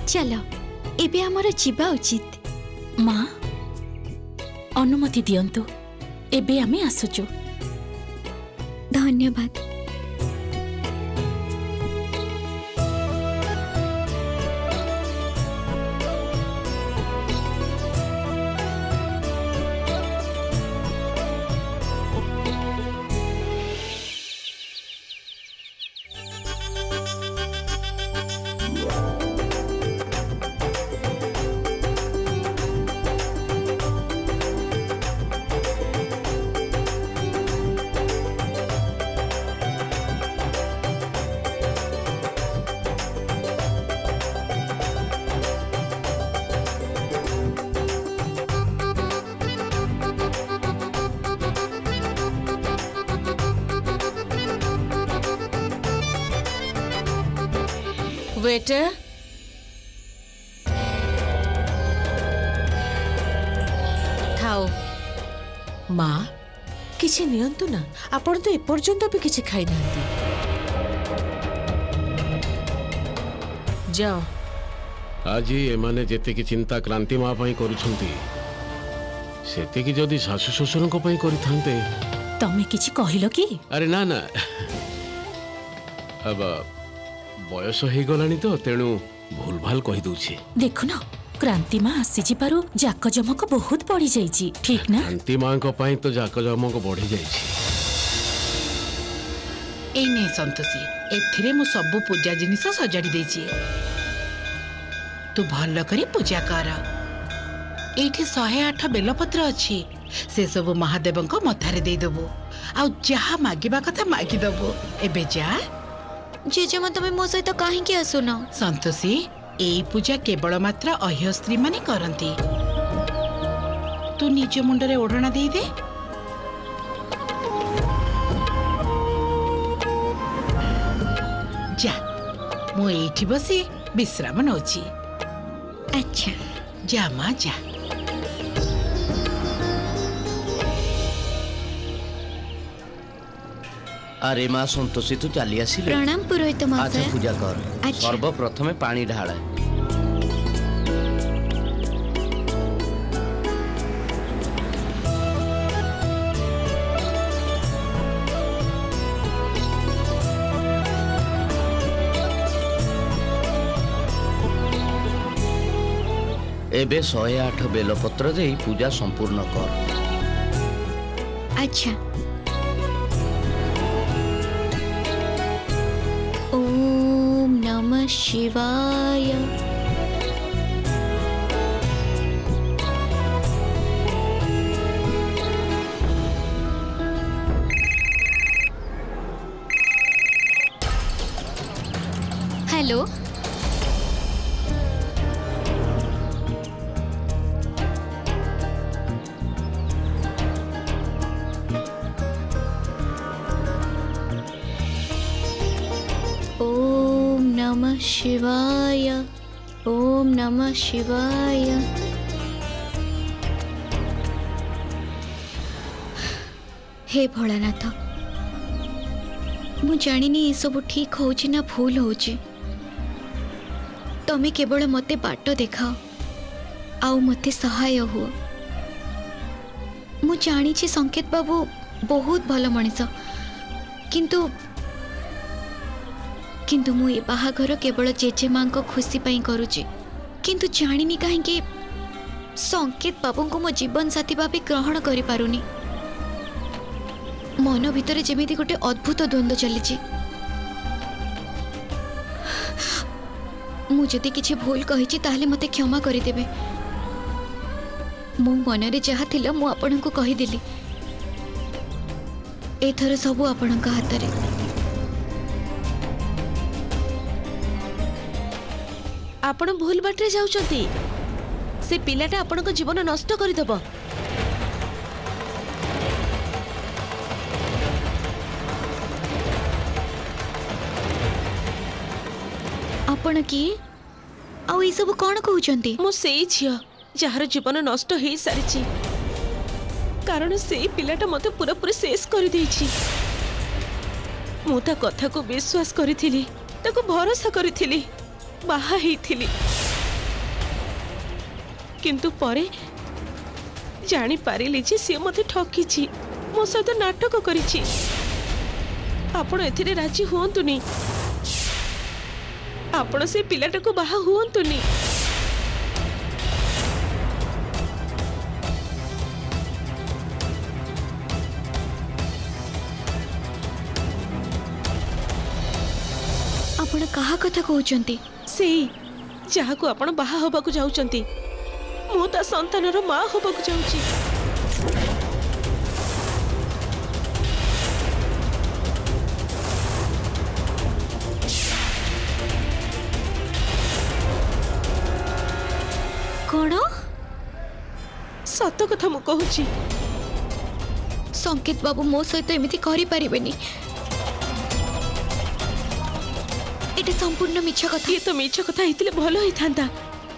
चलो एबे हमर जीवा उचित। माँ अनुमति दियंतु एबे आमे आसुचु। धन्यवाद। वेटर खाओ। माँ किसी नियंतु ना, आपण तो एपर्यंत भी किसी खाई ना। जाओ। आज एमाने जेतिकी चिंता क्रांति माँ पई करूछंती सेतिकी जदि सासु ससुर को पई करिथांते। तमे किछि कहिलो कि? अरे ना ना अब बयस हो गलानी तो तेणु भूल भाल कहि दउछि। देखु ना क्रांति माँ आसी जिबारु जाक जमक बहुत बढ़ी जाइछि, ठीक ना? क्रांति माँ को पई तो जाक जमक बढ़ी जाइछि। ए नै संतोषी, एथिरे मु सब पूजा जिनिस सजाड़ी देछि। तू भल करी पूजा कर। एठी 108 बेलपत्र अछि, से सब महादेव को मथारे दे देबो। आ जहा मागिबा कथा मागी देबो। एबे जा। जेजेमा तमे मो सहित काहे कि आसुन? संतोषी एई पूजा केवल मात्र अह्य स्त्री माने करंती। तू निज मुंडरे ओढ़ना दे दे। जा मु एठी बसी विश्राम नौची। अच्छा जा माँ जा। अरे माँ संतोषी तू चली आसी। प्रणाम पुरोहित अच्छा महाशय। पूजा कर। अच्छा। सर्वप्रथमे पानी ढाल। एबे 108 बेलपत्र दे पूजा संपूर्ण कर। अच्छा ओम नमः शिवाय। हेलो ओम नमः शिवाय। ओम नमः शिवाय। हे भोलानाथ, मु जानिनी ये सब ठीक होची ना भूल होची। तमे केवल मते बाट देखाओ आउ मते सहाय हुओ। मु जानी छी संकेत बाबू बहुत भल मनीष, किंतु किंतु मु ए बाहाघर केवल जेजे मां को खुशी पाई करूची। किंतु जानिनी कहीं संकेत बाबू को मो जीवन साथी भावे ग्रहण करि पारुनी। मन भितर जेमिति गोटे अद्भुत द्वंद्व चली। मु जदि किछि भूल कहिछि ताहले मते क्षमा करिदेबे। मो मनरे जहा थिला मु आपनकु कहिदेली। एथर सबु आपनका हातरे। आपण भूल बाटरे जाउछंती। से पिलाटा आपनको जीवन नष्ट करिदब। आपण की आउ ई सब कोन कहउचंती? मु सेई छिया जहार जीवन नष्ट हेई सारिछि, कारण सेई पिलाटा मते पूरा पूरी शेष करि देइछि। मु ता कथा को विश्वास करिथिली, ताको भरोसा करिथिली, बाहा हेइथिली। किंतु परे जानी पारिली जे से मते ठकिछि, मो सहित नाटक करिछि। आपण एथिरे राजी हुअंतुनी, आपण से पिलाटा को बाहा हुअंतुनी। ଆପଣ କାହା କଥା କହୁଛନ୍ତି? ସେଇ ଯାହାକୁ ଆପଣ ବାହା ହବାକୁ ଯାଉଛନ୍ତି, ମୁଁ ତା ସନ୍ତାନର ମା ହବାକୁ ଯାଉଛି। କ'ଣ? ସତ କଥା ମୁଁ କହୁଛି। ସଂକେତ ବାବୁ ମୋ ସହିତ ଏମିତି କରିପାରିବେନି। ଏଇଟା ସମ୍ପୂର୍ଣ୍ଣ ମିଛ କଥା। ଇଏ ତ ମିଛ କଥା ହେଇଥିଲେ ଭଲ ହେଇଥାନ୍ତା,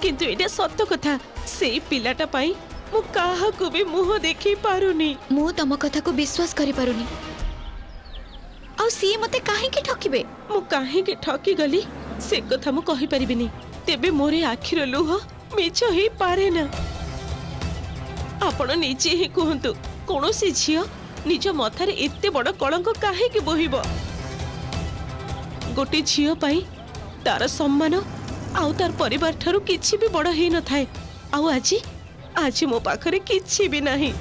କିନ୍ତୁ ଏଇଟା ସତ କଥା। ସେଇ ପିଲାଟା ପାଇଁ ମୁଁ କାହାକୁ ବି ମୁହଁ ଦେଖେଇ ପାରୁନି। ମୁଁ ତମ କଥାକୁ ବିଶ୍ୱାସ କରିପାରୁନି। ଆଉ ସିଏ ମତେ କାହିଁକି ଠକିବେ? ମୁଁ କାହିଁକି ଠକି ଗଲି ସେ କଥା ମୁଁ କହିପାରିବିନି। ତେବେ ମୋର ଏ ଆଖିର ଲୁହ ମିଛ ହେଇପାରେ ନା। ଆପଣ ନିଜେ ହିଁ କୁହନ୍ତୁ, କୌଣସି ଝିଅ ନିଜ ମଥାରେ ଏତେ ବଡ଼ କଳଙ୍କ କାହିଁକି ବୋହିବ? गोटे झील पाई तार सम्मान आउ तार परिवार ठारू किछि भी बड़ हेई न थाए। आउ आज आज मो पाखरे किछि भी नाही।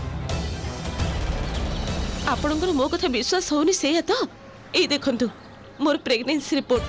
आपणकर मो कथा विश्वास होनी से तो ए देखंतु मोर प्रेगनेंसी रिपोर्ट।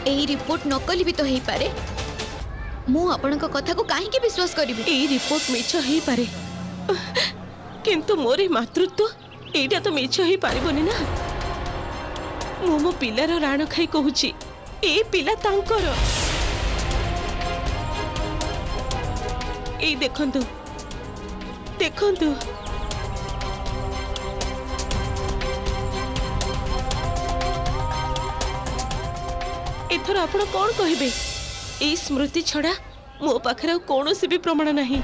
एही रिपोर्ट नकली भी तो हेई पारे। मु आपनक कथा को काहे के विश्वास करिवि? ए रिपोर्ट मिछ हेई पारे, किंतु मोर मातृत्व एटा तो मिछ हेई पारिबोनी ना। मो पिलार राण खाई कहूची ए पिला तांकर। ए देखंतु देखंतु एथर आपण कौन कहिबे? ए स्मृति छड़ा मो पाखरे कौनसी भी प्रमाण नहीं।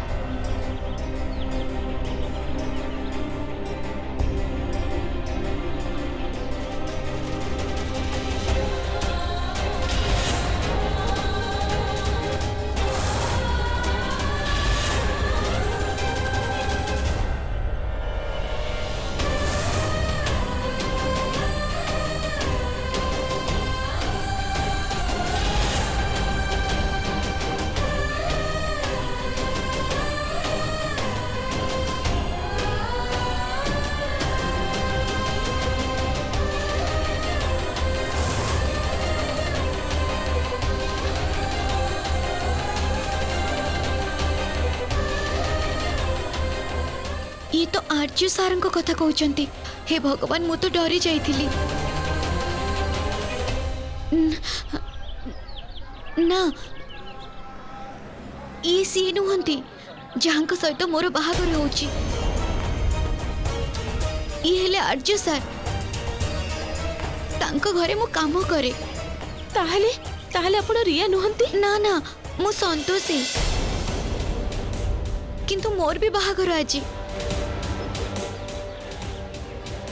ये तो आर्य सार कथा कहते। हे भगवान, मु तो डरी जाइथिली। ना, ये सी नुहंती जहां सहित मोर बाहागर होची। ये हेले आर्य सार, तांको घरे मु काम करे। ताहले ताहले आपण रिया नुहंती? ना ना, मु संतोषी, किंतु मोर भी बाहागर आज।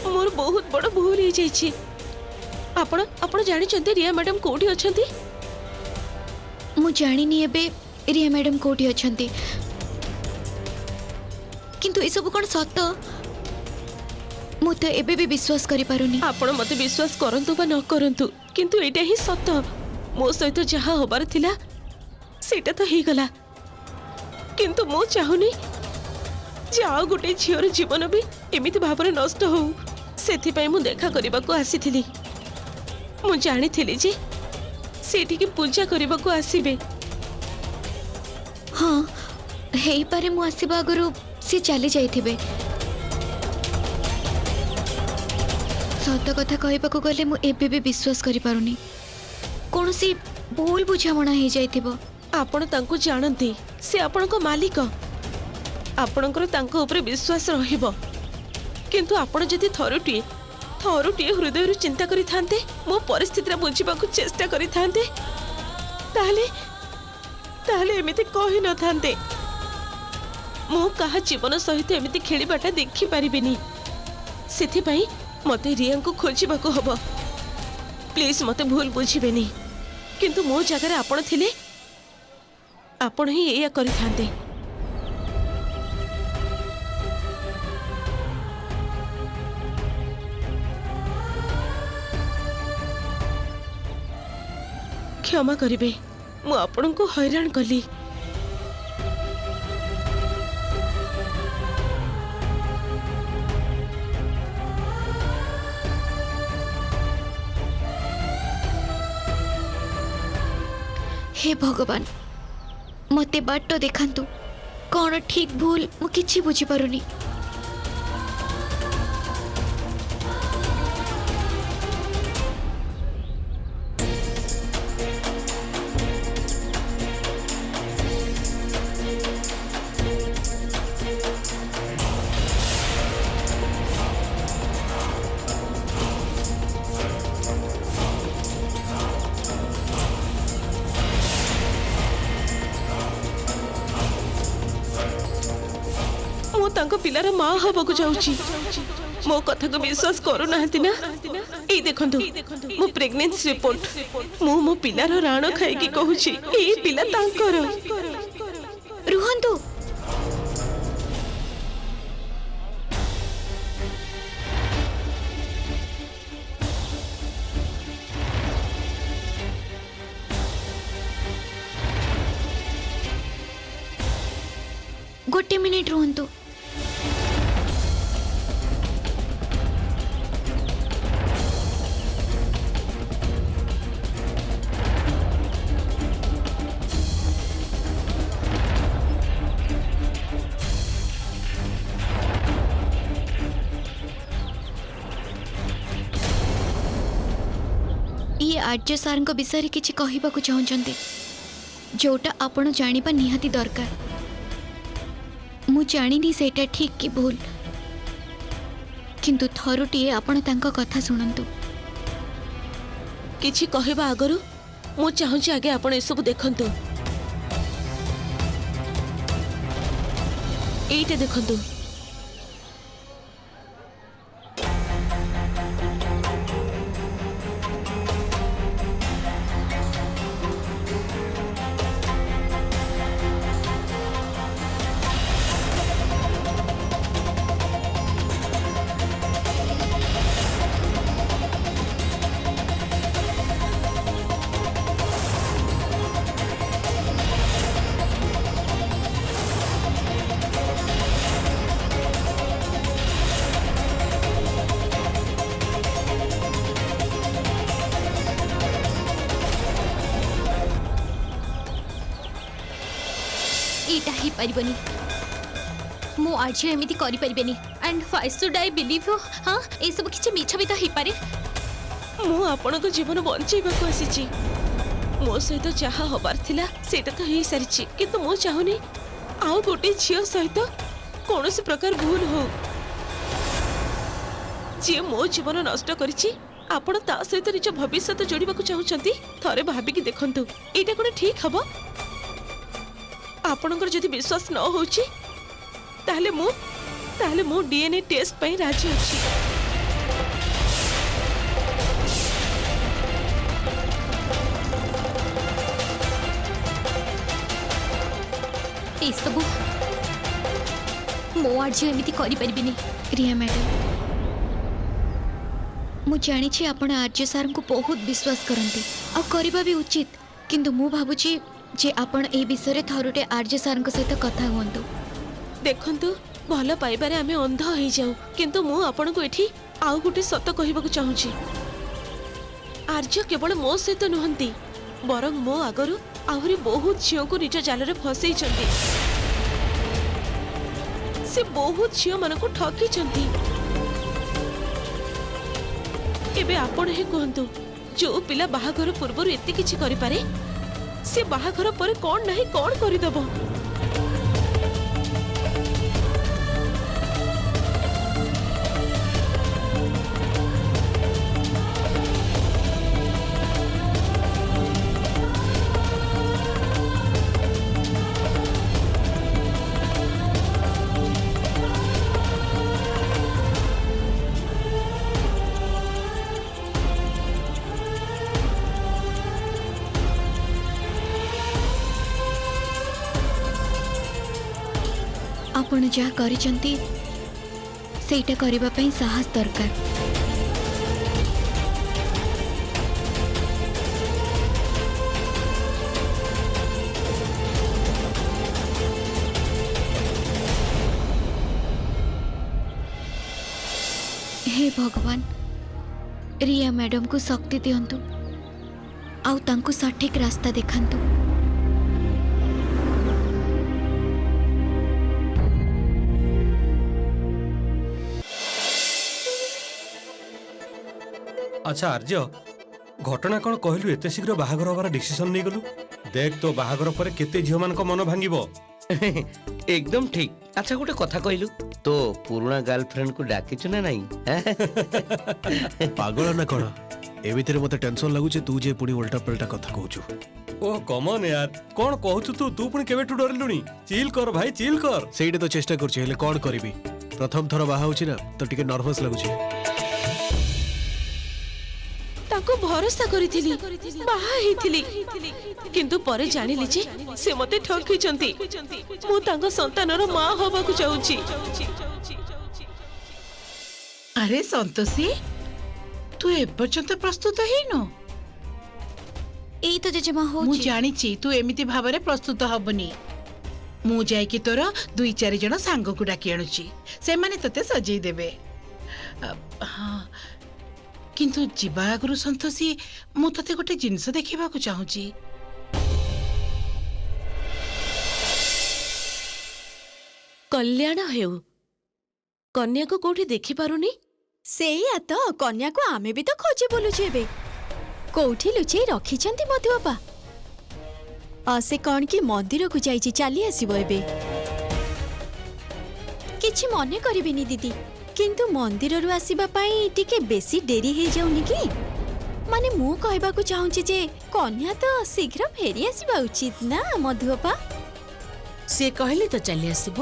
मोर बहुत बड़ भूल हो जाइए। आपण आपण जानी चंदे रिया मैडम कोठी अछंती? मु जानिनी एबे रिया मैडम कोठी अछंती, किंतु ए सब कोन सत मु तो एबे भी विश्वास करि पारुनी। आपण मते विश्वास करंतु बा न करंतु, किंतु एटा ही सत। मो सहित जहा होबार थिला सेटा तो ही गला, किंतु मो चाहुनी जे आ गोटे झियर जीवन भी एमिति भाबरे नष्ट हो। सेथिपाई मु देखा करबा को आसीथिली। मु जानिथिली जे सेठी की पूजा करबा को आसीबे। हाँ, हेई पारे मु आसीबा आगरु से चली जाइथिबे। सत कथा कहबा को गले मु एबे भी विश्वास करि पारुनी। कोनसी भूल बुझामणा हे जाइथिबो। आपण तांको जानती, से आपण को मालिक। आपणकर तांको ऊपर विश्वास रहिबो। किंतु आपण जदि थरुटिए हृदय चिंता करि थांते मो परिस्थिति बुझिबाकू चेष्टा करि थांते ताहले एमिति कहि न थांते मो कहा जीवन सहित एमिति खेलिबाटा देखि परिबिनी सेथि पई मते रिया को खोजिबाकू हबो प्लीज मते भूल बुझिबेनी किंतु मो जगह आपण थिले आपण ही एया करि थांते क्षमा करिबे मु आपण को हैरान कली हे भगवान मते बाट देखांतु कौन ठीक भूल मु किछि बुझी पारुनी। मो तांको पिलार माँ हबकु जाउची मो कथा को विश्वास करू नाहंती ना ए देखंतु मो प्रेग्नेंसी रिपोर्ट मो पिलार राण खाई की कहूची ए पिला तांकर रुहंतु गोटे मिनिट रुहंतु ये आर्य सार विषय किसी कहवाक चाहते जोटा आपण जानिबा निहाती दरकार मु जानिनी सेटा ठीक कि भूल किंतु थरुटिए आपण तांको कथा सुनंतु किछि कहबा आगरु मु चाहूची आगे आपण ए सब देखंतु एइटा देखंतु एटा ही परिबनी मु आज एमिति करि परिबेनी and why should I believe you. हां ए सब किछि मिछ भी त ही पारे मु आपण को जीवन बंचैबाकू आसीची मो सहित जहा हबार थिला सेटा तो ही सारिची किंतु मु चाहुनी आउ गोटे झियो सहित कोनोसी प्रकार भूल हो जे मो जीवन नष्ट करिची आपण ता सहित निज भविष्य जोड़िबाकू चाहुचंती थरे भाबिकी देखंतु एटा कोन ठीक हबो आपणकर जदि विश्वास न होची ताहले मु डीएनए टेस्ट पई राजी अछि ए सब मो आज एमिति करि परिबिनी। रिया मैडम मु जानी छी आपण आर्य सार को बहुत विश्वास करंती आ करबा भी उचित किंतु मु भाबुची जे आपण ए विषय थरुटे आर्य सार सहित कथा हुंतु देखंतु भल पाइबारे आमे अंध हो जाऊ किंतु मु आपण को एठी आउ गोटे सत कहबाकू चाहूची आर्य केवल मो सहित नुहंती बरं मो आगरु आहुरी बहुत झियो को निज जाल फसई से बहुत झियो मन को ठकी एबे आपण ही कहंतु जो पिला बाहाघर पूर्व एति किछि करि पारे से बाहाघर पर कौन नहीं कौन करदेव ଆପଣ ଯାହା କରିଛନ୍ତି ସେଇଟା କରିବା ପାଇଁ ସାହସ ଦରକାର। हे भगवान, रिया मैडम को शक्ति दियंतु आउ तांको सठिक रास्ता देखांतु। अच्छा आर्य, घटना कौन कहलु एते शीघ्र बाहागर हबार डिसीजन नहीं गलु? देख तो बाहागर पर केते झियो मान को मन भांगिबो। एकदम ठीक। अच्छा गोटे कथा कहलु, तो पुराना गर्लफ्रेंड को डाकिछु ना नहीं? पागल ना कौन एमितिरे मते टेंशन लागुचे तू जे पुणी उल्टा पलटा कथा कहूछु। ओ कमन यार, कौन कहूछु तू पुणी केबेठु डरलुनी? चिल कर भाई, चिल कर। ସେଇଟା ତ ଚେଷ୍ଟା କରୁଛି ହେଲେ କଣ କରିବି, ପ୍ରଥମ ଥର ବାହା ହଉଛି ନା ତ ଟିକେ ନର୍ଭସ ଲାଗୁଛି। ତାଙ୍କୁ ଭରସା କରିଥିଲି, ବାହା ହେଇଥିଲି, କିନ୍ତୁ ପରେ ଜାଣିଲି ଯେ ସେ ମତେ ଠକିଛନ୍ତି। ମୁଁ ତାଙ୍କ ସନ୍ତାନର ମା ହବାକୁ ଚାହୁଁଛି। ଆରେ ସନ୍ତୋଷୀ, ତୁ ଏପର୍ଯ୍ୟନ୍ତ ପ୍ରସ୍ତୁତ ହେଇନୁ? ଏଇ ତ ଜେଜେମା ମୁଁ ହଉଛି। ଜାଣିଛି ତୁ ଏମିତି ଭାବରେ ପ୍ରସ୍ତୁତ ହବୁନି। ମୁଁ ଯାଇକି ତୋର 2-4 ଜଣ ସାଙ୍ଗକୁ ଡାକି ଆଣୁଛି, ସେମାନେ ତତେ ସଜେଇ ଦେବେ। ହଁ, କିନ୍ତୁ ଯିବା ଆଗରୁ ସନ୍ତୋଷୀ, ମୁଁ ତତେ ଗୋଟେ ଜିନିଷ ଦେଖିବାକୁ ଚାହୁଁଛି। କଲ୍ୟାଣ ହେଉ, କନ୍ୟାକୁ କୋଉଠି ଦେଖିପାରୁନି। ସେଇଆ ତ, କନ୍ୟାକୁ ଆମେ ବି ତ ଖୋଜି ବୁଲୁଛୁ ଏବେ। କୋଉଠି ଲୁଚେଇ ରଖିଛନ୍ତି ମଧୁବାପା? ସେ କଣ କି ମନ୍ଦିରକୁ ଯାଇଛି, ଚାଲି ଆସିବ ଏବେ। କିଛି ମନେ କରିବେନି ଦିଦି, କିନ୍ତୁ ମନ୍ଦିରରୁ ଆସିବା ପାଇଁ ଟିକେ ବେଶୀ ଡେରି ହେଇଯାଉନି କି? ମାନେ ମୁଁ କହିବାକୁ ଚାହୁଁଛି ଯେ କନ୍ୟା ତ ଶୀଘ୍ର ଫେରି ଆସିବା ଉଚିତ ନା ମଧୁବାପା? ସେ କହିଲେ ତ ଚାଲି ଆସିବ।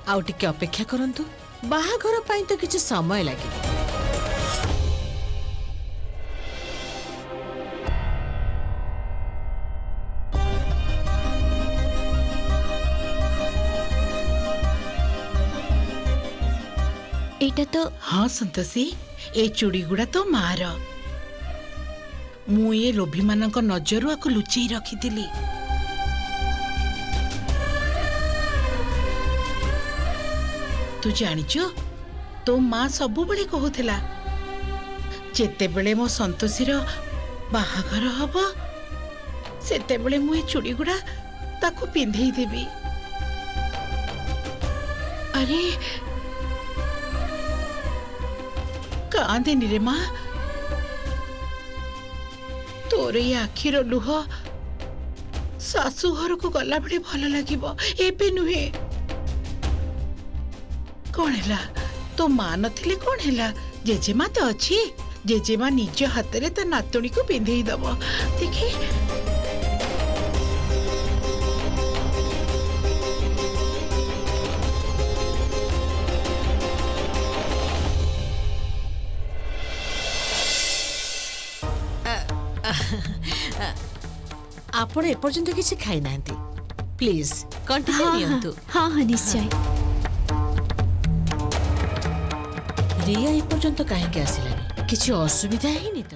ଆଉ ଟିକେ ଅପେକ୍ଷା କରନ୍ତୁ, ବାହାଘର ପାଇଁ ତ କିଛି ସମୟ ଲାଗିବ। ଏଇଟା ତ ହଁ ସନ୍ତୋଷୀ, ଏ ଚୁଡ଼ି ଗୁଡ଼ା ତ ମାର। ମୁଁ ଏ ଲୋଭୀ ମାନଙ୍କ ନଜରରୁ ଆକୁ ଲୁଚେଇ ରଖିଥିଲି। ତୁ ଜାଣିଛୁ, ତୋ ମା ସବୁବେଳେ କହୁଥିଲା ଯେତେବେଳେ ମୋ ସନ୍ତୋଷୀର ବାହାଘର ହବ ସେତେବେଳେ ମୁଁ ଏ ଚୁଡ଼ି ଗୁଡ଼ା ତାକୁ ପିନ୍ଧେଇ ଦେବି। ଆରେ କାନ୍ଦେନି ରେ ମା, ତୋର ଏ ଆଖିର ଲୁହ ଶାଶୁ ଘରକୁ ଗଲାବେଳେ ଭଲ ଲାଗିବ, ଏବେ ନୁହେଁ। କଣ ହେଲା, ତୋ ମା ନଥିଲେ କଣ ହେଲା, ଜେଜେମା ତ ଅଛି। ଜେଜେମା ନିଜ ହାତରେ ତା ନାତୁଣୀକୁ ପିନ୍ଧେଇ ଦବ, ଦେଖେ। ଆପଣ ଏପର୍ଯ୍ୟନ୍ତ କିଛି ଖାଇନାହାନ୍ତି, ପ୍ଲିଜ କଣ୍ଟିନ୍ୟୁ ନିଅନ୍ତୁ। ହଁ ହଁ ନିଶ୍ଚୟ। ରିୟା ଏପର୍ଯ୍ୟନ୍ତ କାହିଁକି ଆସିଲାନି? କିଛି ଅସୁବିଧା ହେଇନି ତ?